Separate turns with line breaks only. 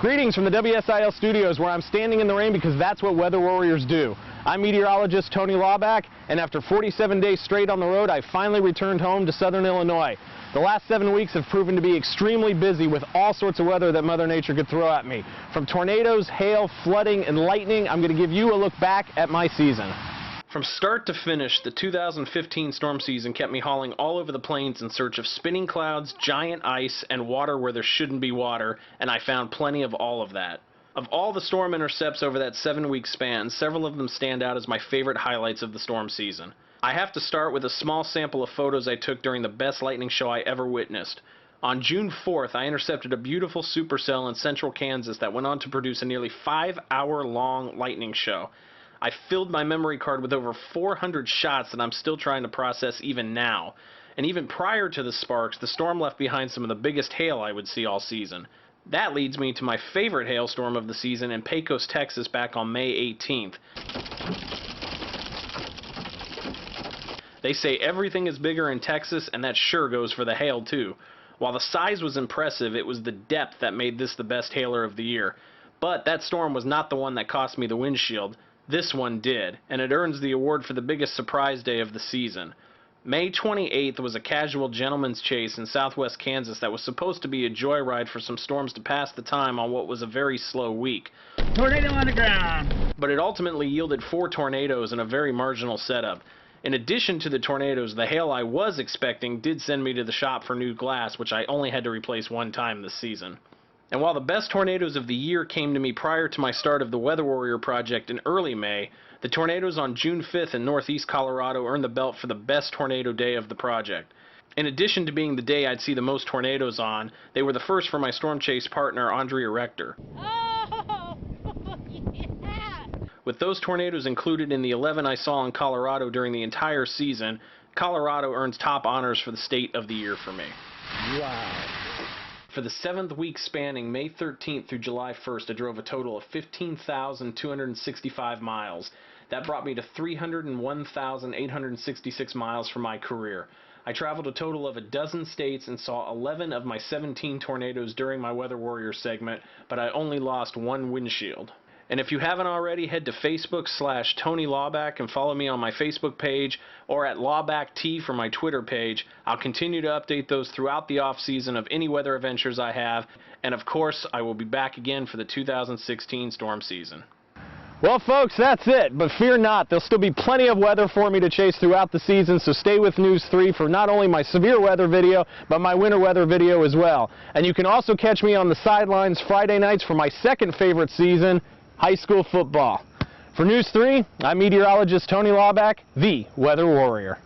Greetings from the WSIL studios, where I'm standing in the rain because that's what weather warriors do. I'm meteorologist Tony Laubach, and after 47 days straight on the road, I finally returned home to southern Illinois. The last 7 weeks have proven to be extremely busy with all sorts of weather that Mother Nature could throw at me. From tornadoes, hail, flooding, and lightning, I'm going to give you a look back at my season. From start to finish, the 2015 storm season kept me hauling all over the plains in search of spinning clouds, giant ice, and water where there shouldn't be water, and I found plenty of all of that. Of all the storm intercepts over that 7-week span, several of them stand out as my favorite highlights of the storm season. I have to start with a small sample of photos I took during the best lightning show I ever witnessed. On June 4th, I intercepted a beautiful supercell in central Kansas that went on to produce a nearly 5-hour-long lightning show. I filled my memory card with over 400 shots that I'm still trying to process even now. And even prior to the sparks, the storm left behind some of the biggest hail I would see all season. That leads me to my favorite hailstorm of the season in Pecos, Texas back on May 18th. They say everything is bigger in Texas, and that sure goes for the hail too. While the size was impressive, it was the depth that made this the best hailer of the year. But that storm was not the one that cost me the windshield. This one did, and it earns the award for the biggest surprise day of the season. May 28th was a casual gentleman's chase in southwest Kansas that was supposed to be a joyride for some storms to pass the time on what was a very slow week.
Tornado on the ground!
But it ultimately yielded 4 tornadoes in a very marginal setup. In addition to the tornadoes, the hail I was expecting did send me to the shop for new glass, which I only had to replace one time this season. And while the best tornadoes of the year came to me prior to my start of the Weather Warrior project in early May, the tornadoes on June 5th in northeast Colorado earned the belt for the best tornado day of the project. In addition to being the day I'd see the most tornadoes on, they were the first for my storm chase partner, Andrea Rector.
Oh, yeah!
With those tornadoes included in the 11 I saw in Colorado during the entire season, Colorado earns top honors for the state of the year for me.
Wow.
For the 7th week spanning May 13th through July 1st, I drove a total of 15,265 miles. That brought me to 301,866 miles for my career. I traveled a total of 12 states and saw 11 of my 17 tornadoes during my Weather Warrior segment, but I only lost 1 windshield. And if you haven't already, head to Facebook/Tony Laubach and follow me on my Facebook page, or at LaubachT for my Twitter page. I'll continue to update those throughout the off-season of any weather adventures I have, and of course, I will be back again for the 2016 storm season. Well, folks, that's it, but fear not, there'll still be plenty of weather for me to chase throughout the season, so stay with News 3 for not only my severe weather video, but my winter weather video as well. And you can also catch me on the sidelines Friday nights for my second favorite season, high school football. For News 3, I'm meteorologist Tony Laubach, the Weather Warrior.